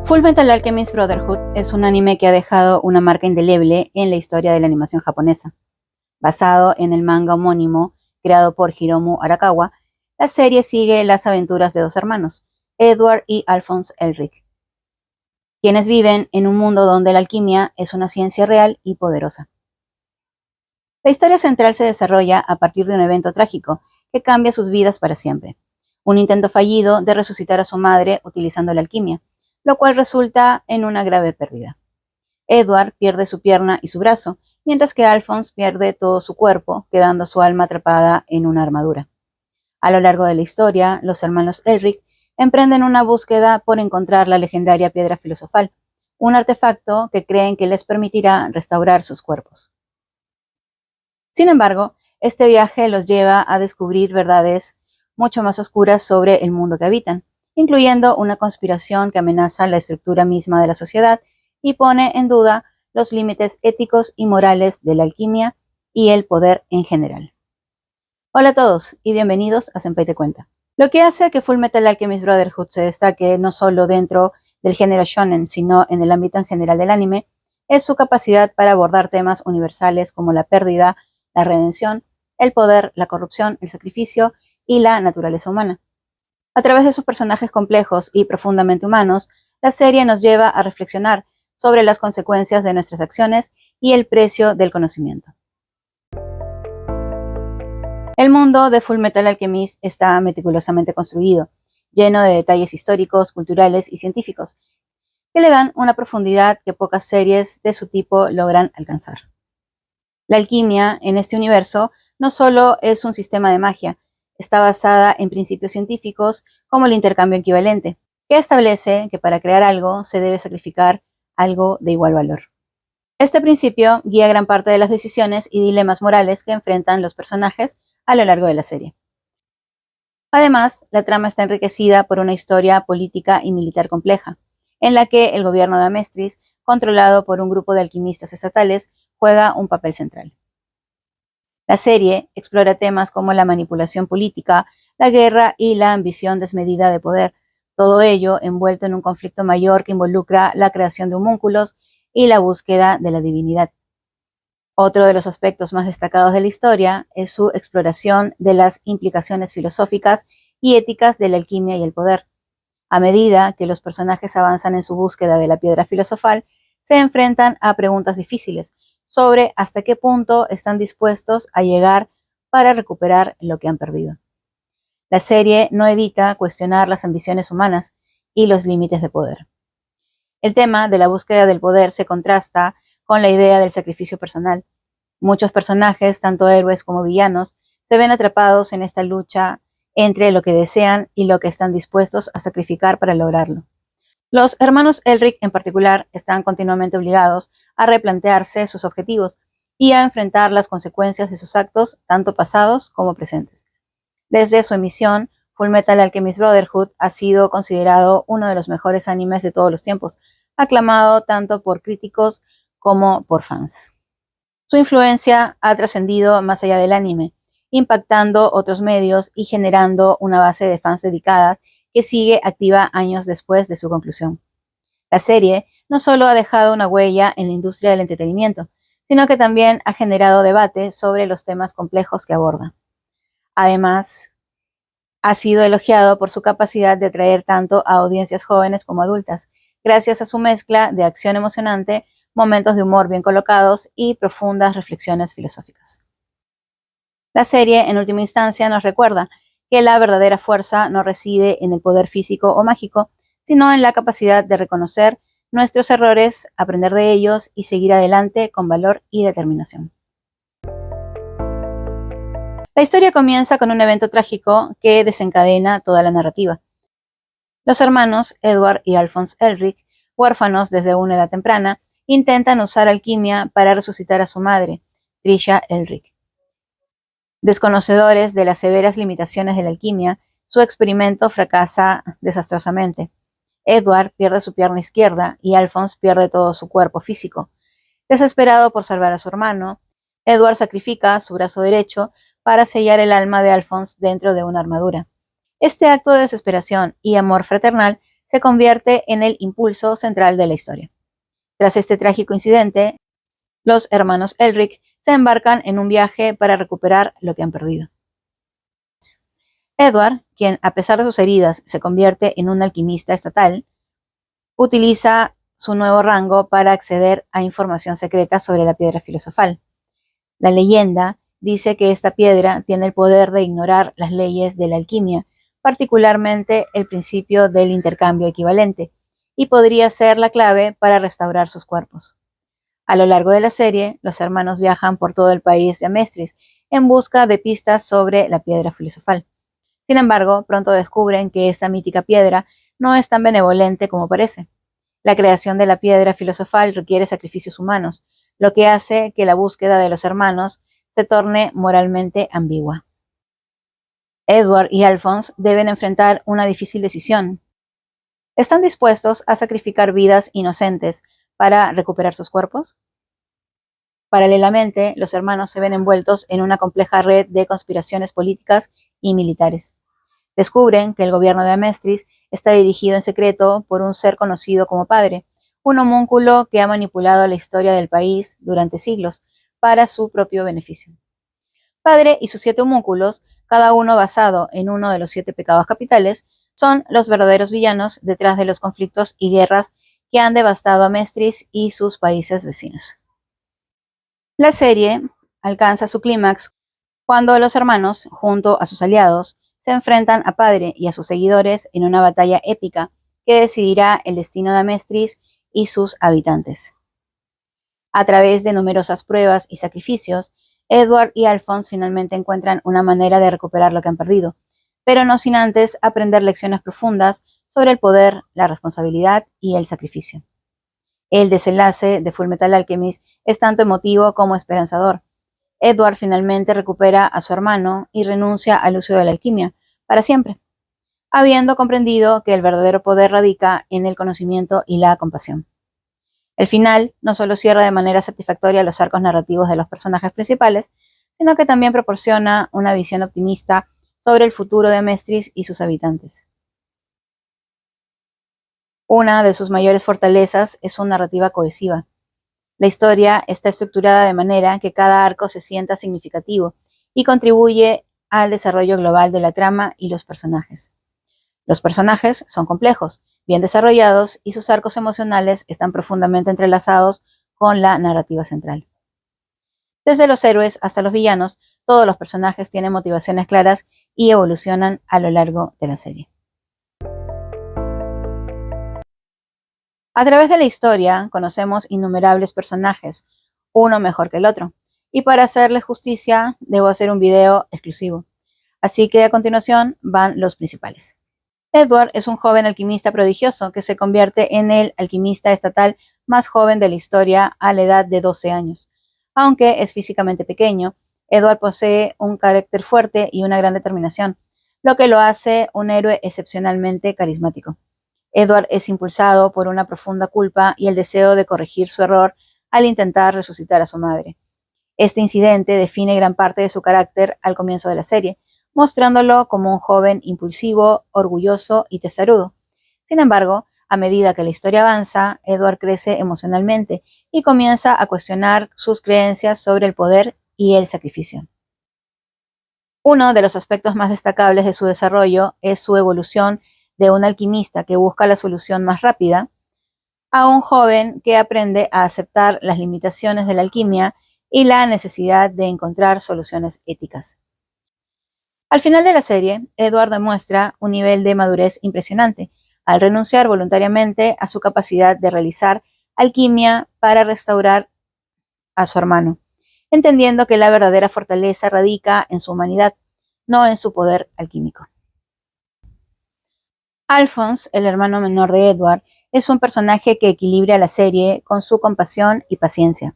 Fullmetal Alchemist Brotherhood es un anime que ha dejado una marca indeleble en la historia de la animación japonesa. Basado en el manga homónimo creado por Hiromu Arakawa, la serie sigue las aventuras de dos hermanos, Edward y Alphonse Elric, quienes viven en un mundo donde la alquimia es una ciencia real y poderosa. La historia central se desarrolla a partir de un evento trágico que cambia sus vidas para siempre. Un intento fallido de resucitar a su madre utilizando la alquimia, lo cual resulta en una grave pérdida. Edward pierde su pierna y su brazo, mientras que Alphonse pierde todo su cuerpo, quedando su alma atrapada en una armadura. A lo largo de la historia, los hermanos Elric emprenden una búsqueda por encontrar la legendaria piedra filosofal, un artefacto que creen que les permitirá restaurar sus cuerpos. Sin embargo, este viaje los lleva a descubrir verdades mucho más oscuras sobre el mundo que habitan, incluyendo una conspiración que amenaza la estructura misma de la sociedad y pone en duda los límites éticos y morales de la alquimia y el poder en general. Hola a todos y bienvenidos a Senpai Te Cuenta. Lo que hace que Fullmetal Alchemist Brotherhood se destaque no solo dentro del género shonen, sino en el ámbito en general del anime, es su capacidad para abordar temas universales como la pérdida, la redención, el poder, la corrupción, el sacrificio y la naturaleza humana. A través de sus personajes complejos y profundamente humanos, la serie nos lleva a reflexionar sobre las consecuencias de nuestras acciones y el precio del conocimiento. El mundo de Fullmetal Alchemist está meticulosamente construido, lleno de detalles históricos, culturales y científicos, que le dan una profundidad que pocas series de su tipo logran alcanzar. La alquimia en este universo no solo es un sistema de magia, está basada en principios científicos como el intercambio equivalente, que establece que para crear algo se debe sacrificar algo de igual valor. Este principio guía gran parte de las decisiones y dilemas morales que enfrentan los personajes a lo largo de la serie. Además, la trama está enriquecida por una historia política y militar compleja, en la que el gobierno de Amestris, controlado por un grupo de alquimistas estatales, juega un papel central. La serie explora temas como la manipulación política, la guerra y la ambición desmedida de poder, todo ello envuelto en un conflicto mayor que involucra la creación de homúnculos y la búsqueda de la divinidad. Otro de los aspectos más destacados de la historia es su exploración de las implicaciones filosóficas y éticas de la alquimia y el poder. A medida que los personajes avanzan en su búsqueda de la piedra filosofal, se enfrentan a preguntas difíciles sobre hasta qué punto están dispuestos a llegar para recuperar lo que han perdido. La serie no evita cuestionar las ambiciones humanas y los límites de poder. El tema de la búsqueda del poder se contrasta con la idea del sacrificio personal. Muchos personajes, tanto héroes como villanos, se ven atrapados en esta lucha entre lo que desean y lo que están dispuestos a sacrificar para lograrlo. Los hermanos Elric, en particular, están continuamente obligados a replantearse sus objetivos y a enfrentar las consecuencias de sus actos, tanto pasados como presentes. Desde su emisión, Fullmetal Alchemist Brotherhood ha sido considerado uno de los mejores animes de todos los tiempos, aclamado tanto por críticos como por fans. Su influencia ha trascendido más allá del anime, impactando otros medios y generando una base de fans dedicadas que sigue activa años después de su conclusión. La serie no solo ha dejado una huella en la industria del entretenimiento, sino que también ha generado debate sobre los temas complejos que aborda. Además, ha sido elogiado por su capacidad de atraer tanto a audiencias jóvenes como adultas, gracias a su mezcla de acción emocionante, momentos de humor bien colocados y profundas reflexiones filosóficas. La serie, en última instancia, nos recuerda que la verdadera fuerza no reside en el poder físico o mágico, sino en la capacidad de reconocer nuestros errores, aprender de ellos y seguir adelante con valor y determinación. La historia comienza con un evento trágico que desencadena toda la narrativa. Los hermanos Edward y Alphonse Elric, huérfanos desde una edad temprana, intentan usar alquimia para resucitar a su madre, Trisha Elric. Desconocedores de las severas limitaciones de la alquimia, su experimento fracasa desastrosamente. Edward pierde su pierna izquierda y Alphonse pierde todo su cuerpo físico. Desesperado por salvar a su hermano, Edward sacrifica su brazo derecho para sellar el alma de Alphonse dentro de una armadura. Este acto de desesperación y amor fraternal se convierte en el impulso central de la historia. Tras este trágico incidente, los hermanos Elric se embarcan en un viaje para recuperar lo que han perdido. Edward, quien a pesar de sus heridas se convierte en un alquimista estatal, utiliza su nuevo rango para acceder a información secreta sobre la piedra filosofal. La leyenda dice que esta piedra tiene el poder de ignorar las leyes de la alquimia, particularmente el principio del intercambio equivalente, y podría ser la clave para restaurar sus cuerpos. A lo largo de la serie, los hermanos viajan por todo el país de Amestris en busca de pistas sobre la piedra filosofal. Sin embargo, pronto descubren que esta mítica piedra no es tan benevolente como parece. La creación de la piedra filosofal requiere sacrificios humanos, lo que hace que la búsqueda de los hermanos se torne moralmente ambigua. Edward y Alphonse deben enfrentar una difícil decisión. ¿Están dispuestos a sacrificar vidas inocentes para recuperar sus cuerpos? Paralelamente, los hermanos se ven envueltos en una compleja red de conspiraciones políticas y militares. Descubren que el gobierno de Amestris está dirigido en secreto por un ser conocido como Padre, un homúnculo que ha manipulado la historia del país durante siglos para su propio beneficio. Padre y sus 7 homúnculos, cada uno basado en uno de los 7 pecados capitales, son los verdaderos villanos detrás de los conflictos y guerras que han devastado a Mestris y sus países vecinos. La serie alcanza su clímax cuando los hermanos, junto a sus aliados, se enfrentan a Padre y a sus seguidores en una batalla épica que decidirá el destino de Amestris y sus habitantes. A través de numerosas pruebas y sacrificios, Edward y Alphonse finalmente encuentran una manera de recuperar lo que han perdido, pero no sin antes aprender lecciones profundas sobre el poder, la responsabilidad y el sacrificio. El desenlace de Fullmetal Alchemist es tanto emotivo como esperanzador. Edward finalmente recupera a su hermano y renuncia al uso de la alquimia para siempre, habiendo comprendido que el verdadero poder radica en el conocimiento y la compasión. El final no solo cierra de manera satisfactoria los arcos narrativos de los personajes principales, sino que también proporciona una visión optimista sobre el futuro de Amestris y sus habitantes. Una de sus mayores fortalezas es su narrativa cohesiva. La historia está estructurada de manera que cada arco se sienta significativo y contribuye al desarrollo global de la trama y los personajes. Los personajes son complejos, bien desarrollados y sus arcos emocionales están profundamente entrelazados con la narrativa central. Desde los héroes hasta los villanos, todos los personajes tienen motivaciones claras y evolucionan a lo largo de la serie. A través de la historia conocemos innumerables personajes, uno mejor que el otro, y para hacerles justicia debo hacer un video exclusivo. Así que a continuación van los principales. Edward es un joven alquimista prodigioso que se convierte en el alquimista estatal más joven de la historia a la edad de 12 años. Aunque es físicamente pequeño, Edward posee un carácter fuerte y una gran determinación, lo que lo hace un héroe excepcionalmente carismático. Edward es impulsado por una profunda culpa y el deseo de corregir su error al intentar resucitar a su madre. Este incidente define gran parte de su carácter al comienzo de la serie, mostrándolo como un joven impulsivo, orgulloso y testarudo. Sin embargo, a medida que la historia avanza, Edward crece emocionalmente y comienza a cuestionar sus creencias sobre el poder y el sacrificio. Uno de los aspectos más destacables de su desarrollo es su evolución de un alquimista que busca la solución más rápida a un joven que aprende a aceptar las limitaciones de la alquimia y la necesidad de encontrar soluciones éticas. Al final de la serie, Edward demuestra un nivel de madurez impresionante al renunciar voluntariamente a su capacidad de realizar alquimia para restaurar a su hermano, entendiendo que la verdadera fortaleza radica en su humanidad, no en su poder alquímico. Alphonse, el hermano menor de Edward, es un personaje que equilibra la serie con su compasión y paciencia.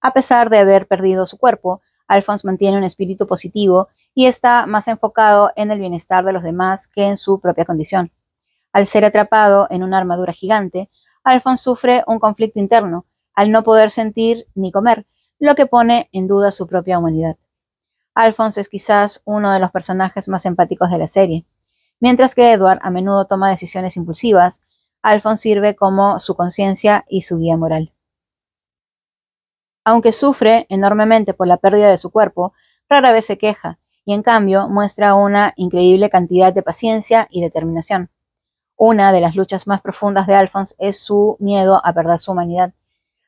A pesar de haber perdido su cuerpo, Alphonse mantiene un espíritu positivo y está más enfocado en el bienestar de los demás que en su propia condición. Al ser atrapado en una armadura gigante, Alphonse sufre un conflicto interno, al no poder sentir ni comer, lo que pone en duda su propia humanidad. Alphonse es quizás uno de los personajes más empáticos de la serie. Mientras que Edward a menudo toma decisiones impulsivas, Alphonse sirve como su conciencia y su guía moral. Aunque sufre enormemente por la pérdida de su cuerpo, rara vez se queja y en cambio muestra una increíble cantidad de paciencia y determinación. Una de las luchas más profundas de Alphonse es su miedo a perder su humanidad.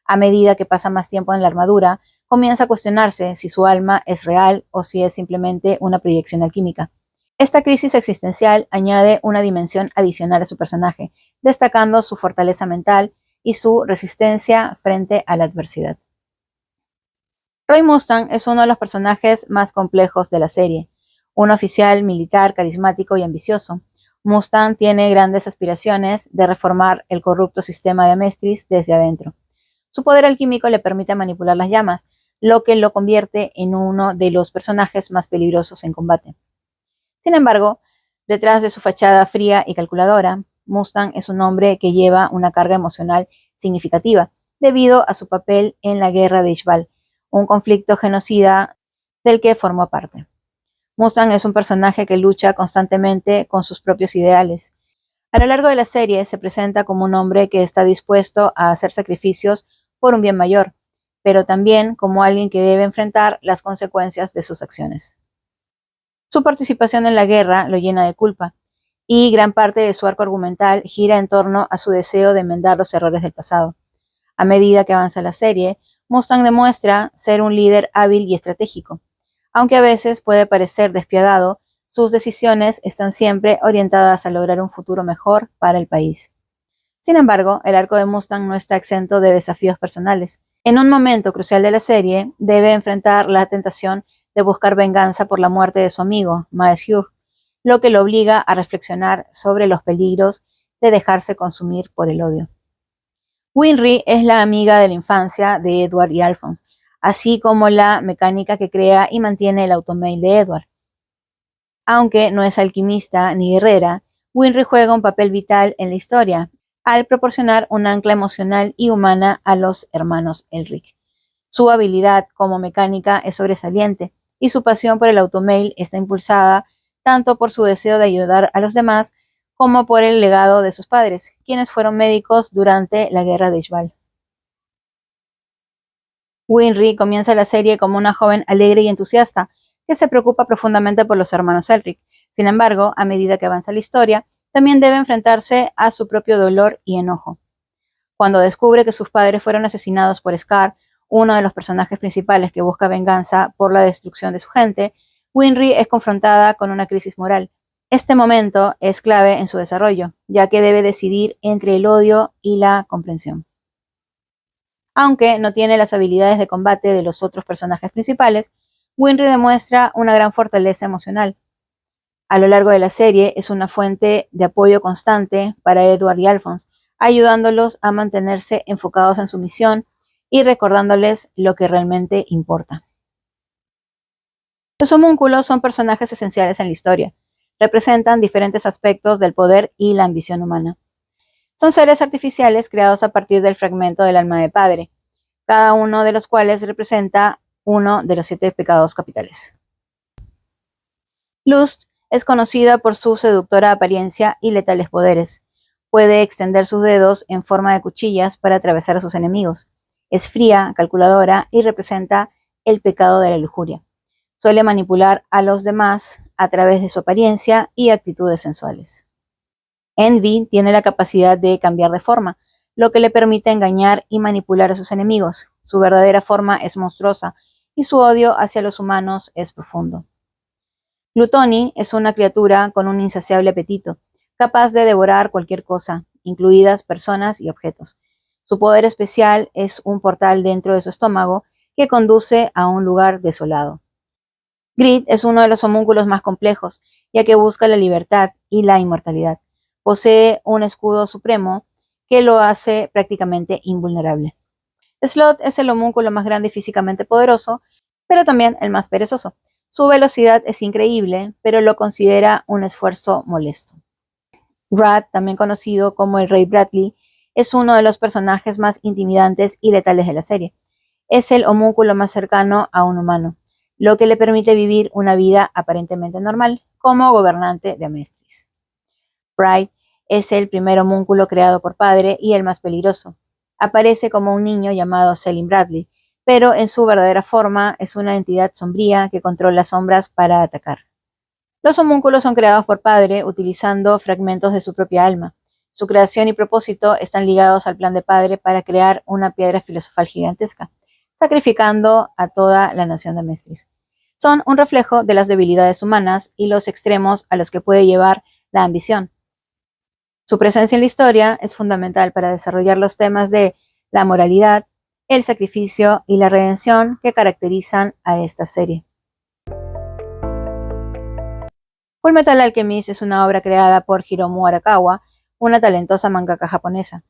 A medida que pasa más tiempo en la armadura, comienza a cuestionarse si su alma es real o si es simplemente una proyección alquímica. Esta crisis existencial añade una dimensión adicional a su personaje, destacando su fortaleza mental y su resistencia frente a la adversidad. Roy Mustang es uno de los personajes más complejos de la serie, un oficial militar carismático y ambicioso. Mustang tiene grandes aspiraciones de reformar el corrupto sistema de Amestris desde adentro. Su poder alquímico le permite manipular las llamas, lo que lo convierte en uno de los personajes más peligrosos en combate. Sin embargo, detrás de su fachada fría y calculadora, Mustang es un hombre que lleva una carga emocional significativa debido a su papel en la guerra de Ishbal, un conflicto genocida del que formó parte. Mustang es un personaje que lucha constantemente con sus propios ideales. A lo largo de la serie se presenta como un hombre que está dispuesto a hacer sacrificios por un bien mayor, pero también como alguien que debe enfrentar las consecuencias de sus acciones. Su participación en la guerra lo llena de culpa, y gran parte de su arco argumental gira en torno a su deseo de enmendar los errores del pasado. A medida que avanza la serie, Mustang demuestra ser un líder hábil y estratégico. Aunque a veces puede parecer despiadado, sus decisiones están siempre orientadas a lograr un futuro mejor para el país. Sin embargo, el arco de Mustang no está exento de desafíos personales. En un momento crucial de la serie, debe enfrentar la tentación de buscar venganza por la muerte de su amigo, Miles Hugh, lo que lo obliga a reflexionar sobre los peligros de dejarse consumir por el odio. Winry es la amiga de la infancia de Edward y Alphonse, así como la mecánica que crea y mantiene el automail de Edward. Aunque no es alquimista ni guerrera, Winry juega un papel vital en la historia, al proporcionar un ancla emocional y humana a los hermanos Elric. Su habilidad como mecánica es sobresaliente, y su pasión por el automail está impulsada tanto por su deseo de ayudar a los demás como por el legado de sus padres, quienes fueron médicos durante la guerra de Ishbal. Winry comienza la serie como una joven alegre y entusiasta, que se preocupa profundamente por los hermanos Elric. Sin embargo, a medida que avanza la historia, también debe enfrentarse a su propio dolor y enojo. Cuando descubre que sus padres fueron asesinados por Scar, uno de los personajes principales que busca venganza por la destrucción de su gente, Winry es confrontada con una crisis moral. Este momento es clave en su desarrollo, ya que debe decidir entre el odio y la comprensión. Aunque no tiene las habilidades de combate de los otros personajes principales, Winry demuestra una gran fortaleza emocional. A lo largo de la serie es una fuente de apoyo constante para Edward y Alphonse, ayudándolos a mantenerse enfocados en su misión y recordándoles lo que realmente importa. Los homúnculos son personajes esenciales en la historia. Representan diferentes aspectos del poder y la ambición humana. Son seres artificiales creados a partir del fragmento del alma de padre, cada uno de los cuales representa uno de los 7 pecados capitales. Lust es conocida por su seductora apariencia y letales poderes. Puede extender sus dedos en forma de cuchillas para atravesar a sus enemigos. Es fría, calculadora y representa el pecado de la lujuria. Suele manipular a los demás a través de su apariencia y actitudes sensuales. Envy tiene la capacidad de cambiar de forma, lo que le permite engañar y manipular a sus enemigos. Su verdadera forma es monstruosa y su odio hacia los humanos es profundo. Gluttony es una criatura con un insaciable apetito, capaz de devorar cualquier cosa, incluidas personas y objetos. Su poder especial es un portal dentro de su estómago que conduce a un lugar desolado. Grid es uno de los homúnculos más complejos, ya que busca la libertad y la inmortalidad. Posee un escudo supremo que lo hace prácticamente invulnerable. Sloth es el homúnculo más grande y físicamente poderoso, pero también el más perezoso. Su velocidad es increíble, pero lo considera un esfuerzo molesto. Rat, también conocido como el Rey Bradley, es uno de los personajes más intimidantes y letales de la serie. Es el homúnculo más cercano a un humano, lo que le permite vivir una vida aparentemente normal como gobernante de Amestris. Bright es el primer homúnculo creado por padre y el más peligroso. Aparece como un niño llamado Selim Bradley, pero en su verdadera forma es una entidad sombría que controla sombras para atacar. Los homúnculos son creados por padre utilizando fragmentos de su propia alma. Su creación y propósito están ligados al plan de padre para crear una piedra filosofal gigantesca, sacrificando a toda la nación de Mestris. Son un reflejo de las debilidades humanas y los extremos a los que puede llevar la ambición. Su presencia en la historia es fundamental para desarrollar los temas de la moralidad, el sacrificio y la redención que caracterizan a esta serie. Fullmetal Alchemist es una obra creada por Hiromu Arakawa, una talentosa mangaka japonesa.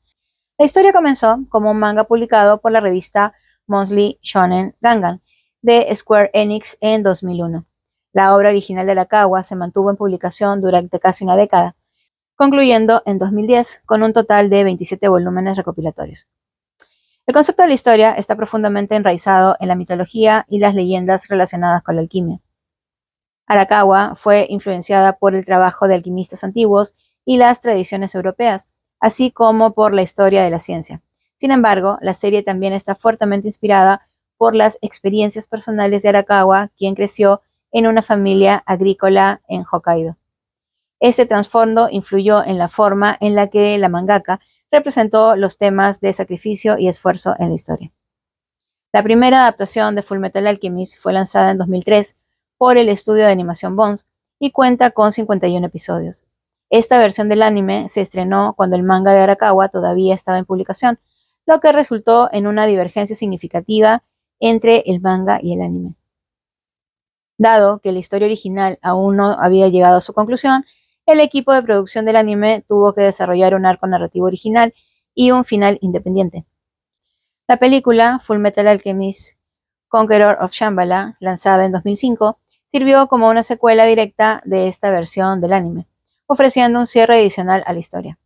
La historia comenzó como un manga publicado por la revista Monthly Shonen Gangan de Square Enix en 2001. La obra original de Arakawa se mantuvo en publicación durante casi una década, concluyendo en 2010 con un total de 27 volúmenes recopilatorios. El concepto de la historia está profundamente enraizado en la mitología y las leyendas relacionadas con la alquimia. Arakawa fue influenciada por el trabajo de alquimistas antiguos y las tradiciones europeas, así como por la historia de la ciencia. Sin embargo, la serie también está fuertemente inspirada por las experiencias personales de Arakawa, quien creció en una familia agrícola en Hokkaido. Ese trasfondo influyó en la forma en la que la mangaka representó los temas de sacrificio y esfuerzo en la historia. La primera adaptación de Fullmetal Alchemist fue lanzada en 2003 por el estudio de animación Bones y cuenta con 51 episodios. Esta versión del anime se estrenó cuando el manga de Arakawa todavía estaba en publicación, lo que resultó en una divergencia significativa entre el manga y el anime. Dado que la historia original aún no había llegado a su conclusión, el equipo de producción del anime tuvo que desarrollar un arco narrativo original y un final independiente. La película Fullmetal Alchemist Conqueror of Shambhala, lanzada en 2005, sirvió como una secuela directa de esta versión del anime, ofreciendo un cierre adicional a la historia.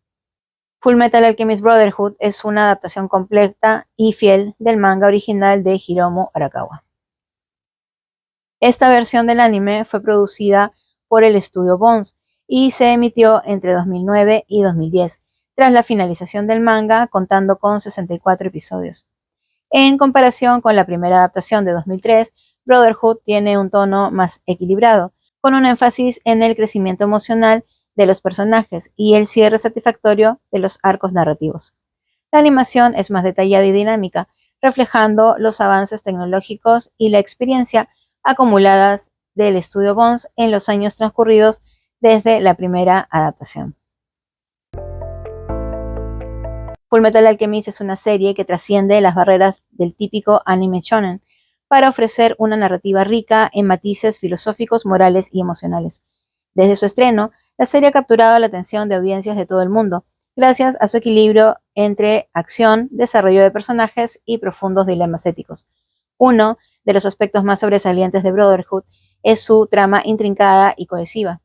Fullmetal Alchemist Brotherhood es una adaptación completa y fiel del manga original de Hiromu Arakawa. Esta versión del anime fue producida por el estudio Bones y se emitió entre 2009 y 2010, tras la finalización del manga, contando con 64 episodios. En comparación con la primera adaptación de 2003, Brotherhood tiene un tono más equilibrado, con un énfasis en el crecimiento emocional de los personajes y el cierre satisfactorio de los arcos narrativos. La animación es más detallada y dinámica, reflejando los avances tecnológicos y la experiencia acumuladas del estudio Bones en los años transcurridos desde la primera adaptación. Fullmetal Alchemist es una serie que trasciende las barreras del típico anime shonen para ofrecer una narrativa rica en matices filosóficos, morales y emocionales. Desde su estreno, la serie ha capturado la atención de audiencias de todo el mundo, gracias a su equilibrio entre acción, desarrollo de personajes y profundos dilemas éticos. Uno de los aspectos más sobresalientes de Brotherhood es su trama intrincada y cohesiva.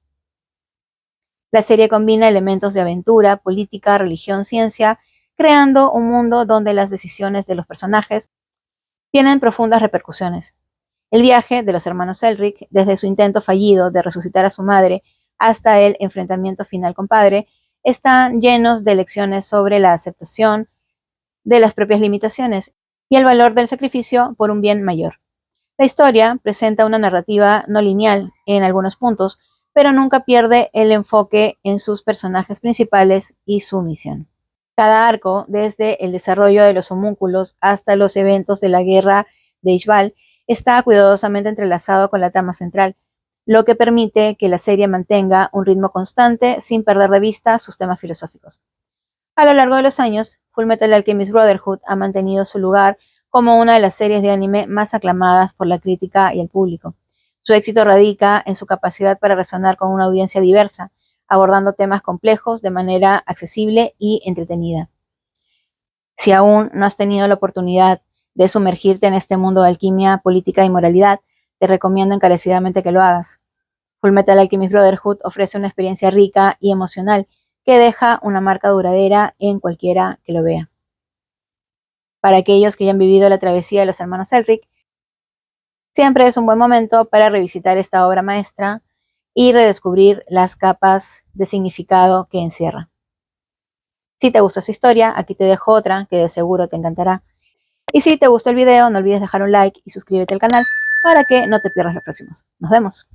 La serie combina elementos de aventura, política, religión, ciencia, creando un mundo donde las decisiones de los personajes tienen profundas repercusiones. El viaje de los hermanos Elric, desde su intento fallido de resucitar a su madre hasta el enfrentamiento final con padre, están llenos de lecciones sobre la aceptación de las propias limitaciones y el valor del sacrificio por un bien mayor. La historia presenta una narrativa no lineal en algunos puntos, pero nunca pierde el enfoque en sus personajes principales y su misión. Cada arco, desde el desarrollo de los homúnculos hasta los eventos de la guerra de Ishbal, está cuidadosamente entrelazado con la trama central, lo que permite que la serie mantenga un ritmo constante sin perder de vista sus temas filosóficos. A lo largo de los años, Fullmetal Alchemist Brotherhood ha mantenido su lugar como una de las series de anime más aclamadas por la crítica y el público. Su éxito radica en su capacidad para resonar con una audiencia diversa, abordando temas complejos de manera accesible y entretenida. Si aún no has tenido la oportunidad de sumergirte en este mundo de alquimia, política y moralidad, te recomiendo encarecidamente que lo hagas. Fullmetal Alchemist Brotherhood ofrece una experiencia rica y emocional que deja una marca duradera en cualquiera que lo vea. Para aquellos que ya han vivido la travesía de los hermanos Elric, siempre es un buen momento para revisitar esta obra maestra y redescubrir las capas de significado que encierra. Si te gustó esta historia, aquí te dejo otra que de seguro te encantará. Y si te gustó el video, no olvides dejar un like y suscríbete al canal para que no te pierdas los próximos. Nos vemos.